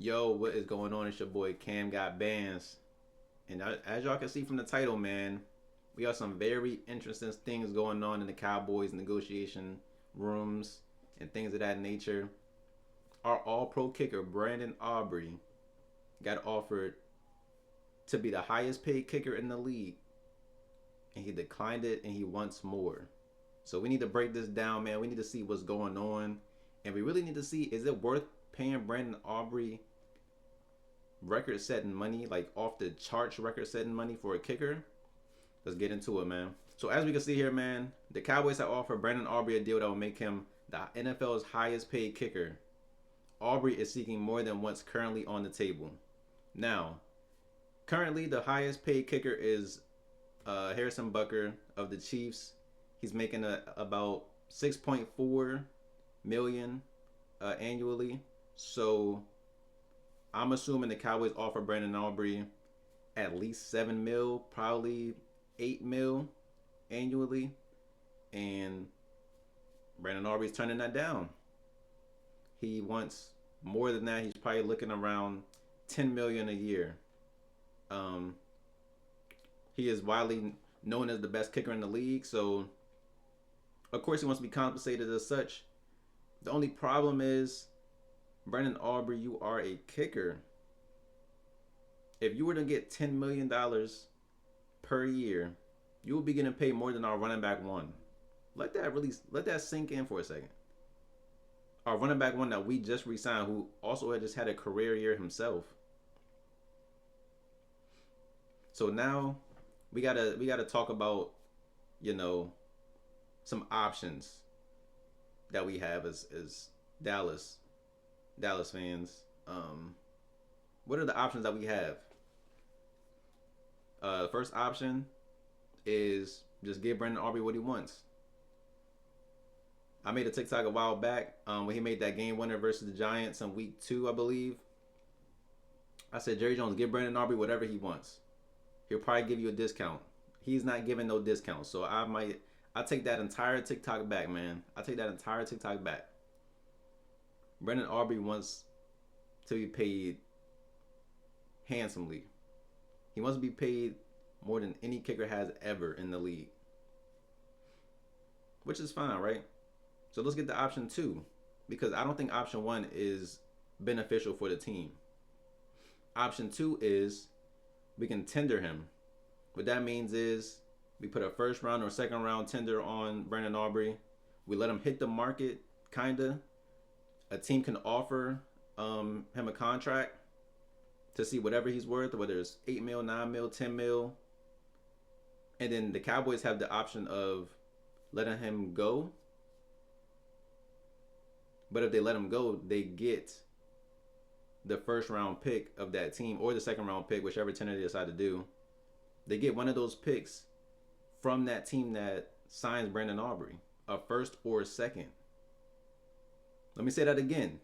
Yo, what is going on? It's your boy CamGotBandz. And as y'all can see from the title, man, we have some very interesting things going on in the Cowboys negotiation rooms and things of that nature. Our all-pro kicker, Brandon Aubrey, got offered to be the highest paid kicker in the league. And he declined it and he wants more. So we need to break this down, man. We need to see what's going on. And we really need to see, is it worth paying Brandon Aubrey record setting money, like off the charts record setting money for a kicker? Let's get into it, man. So as we can see here, man, the Cowboys have offered Brandon Aubrey a deal that will make him the NFL's highest paid kicker. Aubrey is seeking more than what's currently on the table. Now, currently the highest paid kicker is Harrison Butker of the Chiefs. He's making about 6.4 million annually. So I'm assuming the Cowboys offer Brandon Aubrey at least 7 mil, probably 8 mil annually, and Brandon Aubrey's turning that down. He wants more than that. He's probably looking around 10 million a year. He is widely known as the best kicker in the league, so of course he wants to be compensated as such. The only problem is, Brandon Aubrey, you are a kicker. If you were to get $10 million per year, you will be getting paid more than our running back one. Let that sink in for a second. Our running back one that we just re-signed, who also had just had a career year himself. So now we gotta talk about, some options that we have as Dallas fans. What are the options that we have? The first option is just give Brandon Aubrey what he wants. I made a TikTok a while back when he made that game winner versus the Giants in week 2, I believe. I said, Jerry Jones, give Brandon Aubrey whatever he wants. He'll probably give you a discount. He's not giving no discount. So I take that entire TikTok back, man. I take that entire TikTok back. Brandon Aubrey wants to be paid handsomely. He wants to be paid more than any kicker has ever in the league. Which is fine, right? So let's get to option 2. Because I don't think option 1 is beneficial for the team. Option 2 is we can tender him. What that means is we put a first round or second round tender on Brandon Aubrey. We let him hit the market, kinda. A team can offer him a contract to see whatever he's worth, whether it's 8 mil, 9 mil, 10 mil. And then the Cowboys have the option of letting him go. But if they let him go, they get the first round pick of that team or the second round pick, whichever tender they decide to do. They get one of those picks from that team that signs Brandon Aubrey, a first or a second. Let me say that again.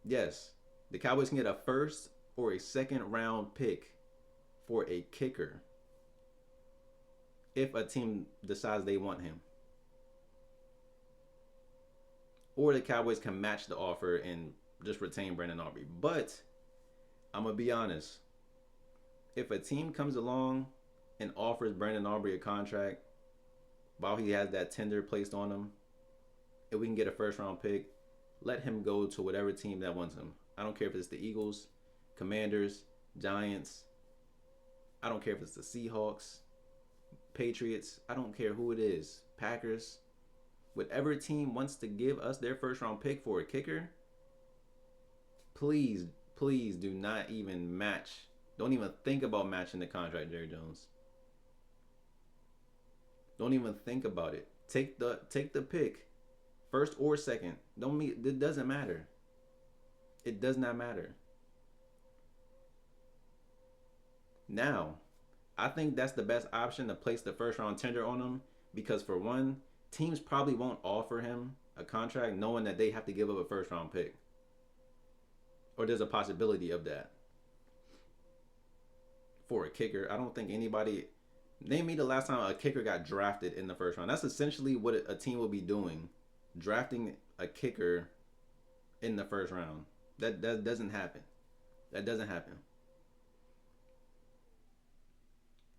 Yes, the Cowboys can get a first or a second round pick for a kicker if a team decides they want him. Or the Cowboys can match the offer and just retain Brandon Aubrey. But I'm going to be honest. If a team comes along and offers Brandon Aubrey a contract while he has that tender placed on him, if we can get a first round pick, let him go to whatever team that wants him. I don't care if it's the Eagles, Commanders, Giants. I don't care if it's the Seahawks, Patriots. I don't care who it is. Packers. Whatever team wants to give us their first round pick for a kicker, please do not even match. Don't even think about matching the contract, Jerry Jones. Don't even think about it. Take the pick, first or second. It doesn't matter. It does not matter. Now, I think that's the best option to place the first round tender on him because for one, teams probably won't offer him a contract knowing that they have to give up a first round pick. Or there's a possibility of that. For a kicker, I don't think anybody. Name me the last time a kicker got drafted in the first round. That's essentially what a team will be doing, drafting a kicker in the first round. That doesn't happen. That doesn't happen.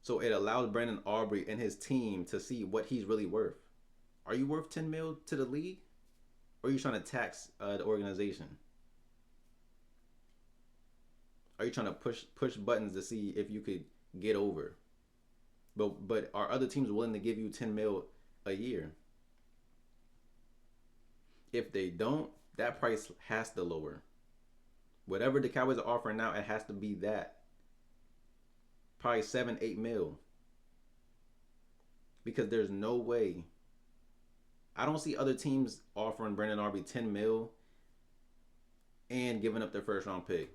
So it allows Brandon Aubrey and his team to see what he's really worth. Are you worth 10 mil to the league? Or are you trying to tax the organization? Are you trying to push buttons to see if you could get over? But are other teams willing to give you 10 mil a year? If they don't, that price has to lower. Whatever the Cowboys are offering now, it has to be that. Probably 7, 8 mil. Because there's no way. I don't see other teams offering Brandon Aubrey 10 mil and giving up their first round pick.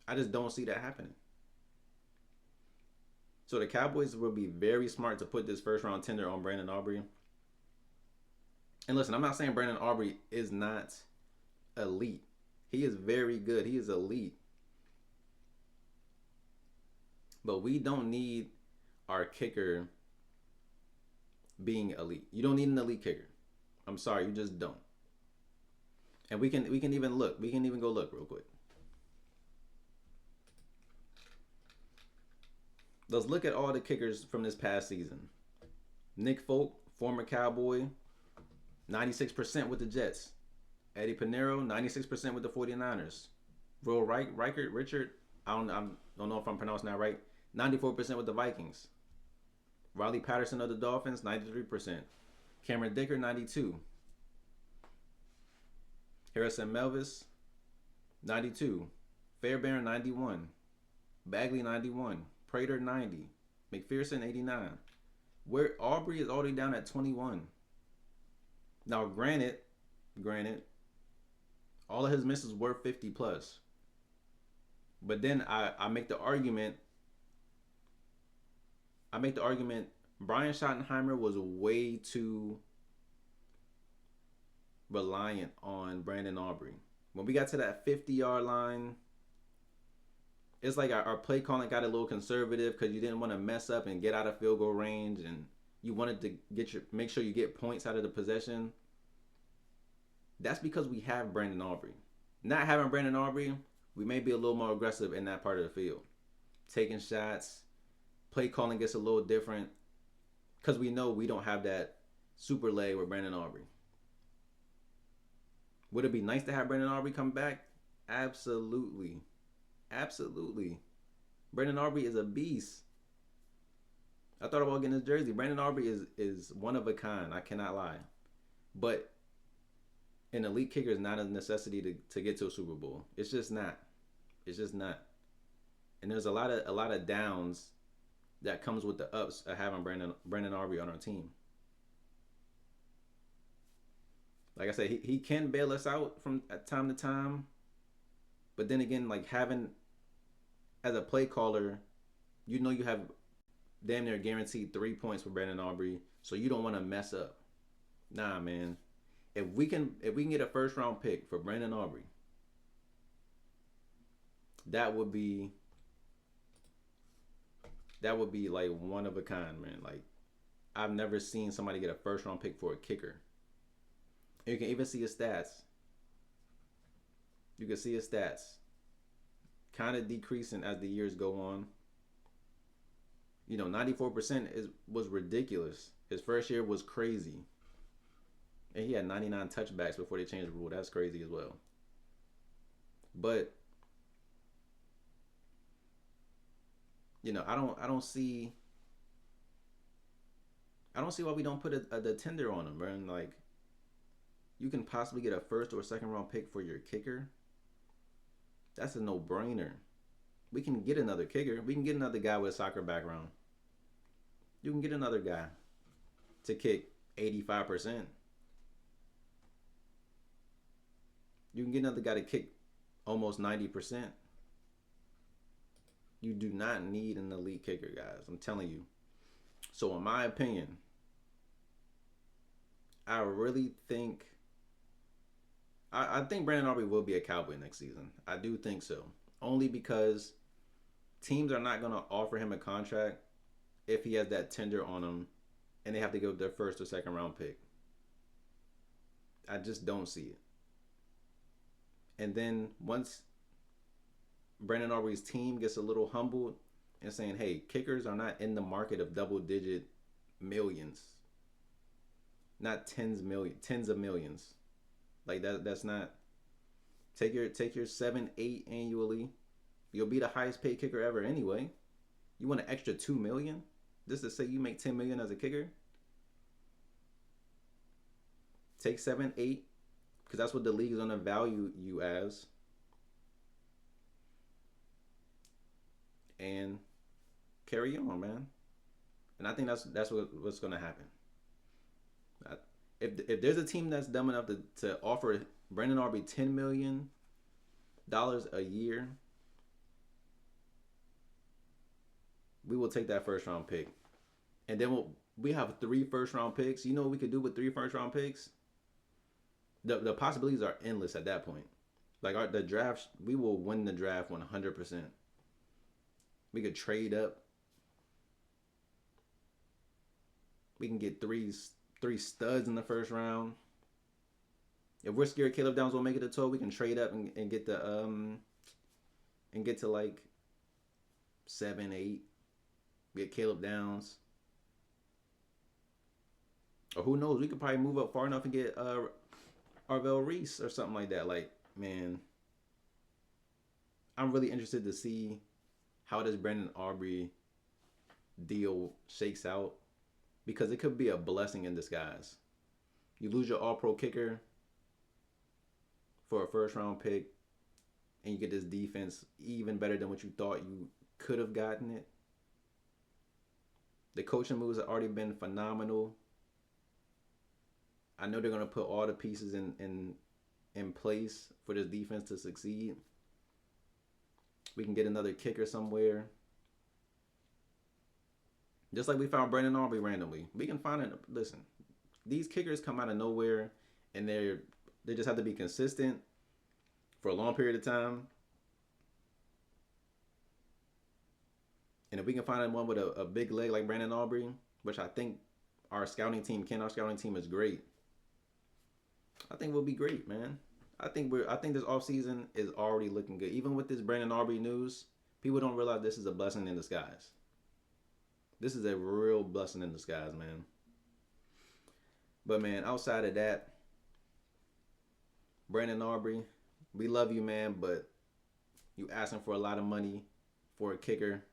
I just don't see that happening. So the Cowboys will be very smart to put this first round tender on Brandon Aubrey. And listen, I'm not saying Brandon Aubrey is not elite. He is very good. He is elite. But we don't need our kicker being elite. You don't need an elite kicker. I'm sorry, you just don't. And we can even look. We can even go look real quick. Let's look at all the kickers from this past season. Nick Folk, former Cowboy, 96% with the Jets. Eddie Pinheiro, 96% with the 49ers. Will Richard, I don't know if I'm pronouncing that right, 94% with the Vikings. Riley Patterson of the Dolphins, 93%. Cameron Dicker, 92%. Harrison Melvis, 92%. Fairbairn, 91%. Bagley, 91%. Prater, 90%. McPherson, 89%. Where Aubrey is already down at 21%. Now, granted, all of his misses were 50 plus. But then I make the argument. Brian Schottenheimer was way too reliant on Brandon Aubrey. When we got to that 50-yard line, it's like our play calling got a little conservative because you didn't want to mess up and get out of field goal range, and you wanted to make sure you get points out of the possession. That's because we have Brandon Aubrey. Not having Brandon Aubrey, we may be a little more aggressive in that part of the field. Taking shots, play calling gets a little different because we know we don't have that super leg with Brandon Aubrey. Would it be nice to have Brandon Aubrey come back? Absolutely. Absolutely. Brandon Aubrey is a beast. I thought about getting his jersey. Brandon Aubrey is one of a kind. I cannot lie. But an elite kicker is not a necessity to get to a Super Bowl. It's just not. It's just not. And there's a lot of downs that comes with the ups of having Brandon Aubrey on our team. Like I said, he can bail us out from time to time. But then again, like having, as a play caller, you know you have damn near guaranteed 3 points for Brandon Aubrey, so you don't want to mess up. Nah, man. If we can get a first round pick for Brandon Aubrey, that would be like one of a kind, man. Like I've never seen somebody get a first round pick for a kicker. And you can even see his stats. You can see his stats kind of decreasing as the years go on. 94% was ridiculous. His first year was crazy. And he had 99 touchbacks before they changed the rule. That's crazy as well. But I don't see why we don't put the tender on him, bro. And like, you can possibly get a first or second round pick for your kicker. That's a no-brainer. We can get another kicker. We can get another guy with a soccer background. You can get another guy to kick 85%. You can get another guy to kick almost 90%. You do not need an elite kicker, guys. I'm telling you. So in my opinion, I really think I think Brandon Aubrey will be a Cowboy next season. I do think so. Only because teams are not going to offer him a contract if he has that tender on him and they have to give their first or second round pick. I just don't see it. And then once Brandon Aubrey's team gets a little humbled and saying, hey, kickers are not in the market of double digit millions. Not tens of millions. Like that's not. Take your 7-8 annually. You'll be the highest paid kicker ever anyway. You want an extra 2 million just to say you make 10 million as a kicker? Take 7-8 because that's what the league is gonna value you as, and carry on, man. And I think that's what's gonna happen. If there's a team that's dumb enough to offer Brandon Aubrey $10 million a year, we will take that first round pick. And then we have 3 first round picks. You know what we could do with 3 first round picks? The possibilities are endless at that point. Like the draft, we will win the draft 100%. We could trade up. We can get three studs in the first round. If we're scared Caleb Downs won't make it to 12, we can trade up and get the and get to like 7-8. Get Caleb Downs. Or who knows? We could probably move up far enough and get Arvell Reese or something like that. Like, man, I'm really interested to see how this Brandon Aubrey deal shakes out, because it could be a blessing in disguise. You lose your all-pro kicker for a first-round pick, and you get this defense even better than what you thought you could have gotten it. The coaching moves have already been phenomenal. I know they're going to put all the pieces in place for this defense to succeed. We can get another kicker somewhere. Just like we found Brandon Aubrey randomly. We can find it. Listen, these kickers come out of nowhere, and they just have to be consistent for a long period of time. And if we can find one with a big leg like Brandon Aubrey, which I think our scouting team is great. I think we'll be great, man. I think this offseason is already looking good. Even with this Brandon Aubrey news, people don't realize this is a blessing in disguise. This is a real blessing in disguise, man. But man, outside of that, Brandon Aubrey, we love you, man, but you asking for a lot of money for a kicker.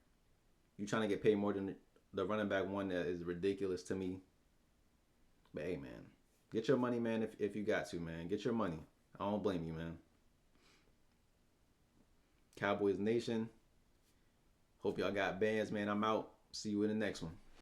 You trying to get paid more than the running back one. That is ridiculous to me. But hey, man, get your money, man, if you got to, man. Get your money. I don't blame you, man. Cowboys Nation, hope y'all got bands, man. I'm out. See you in the next one.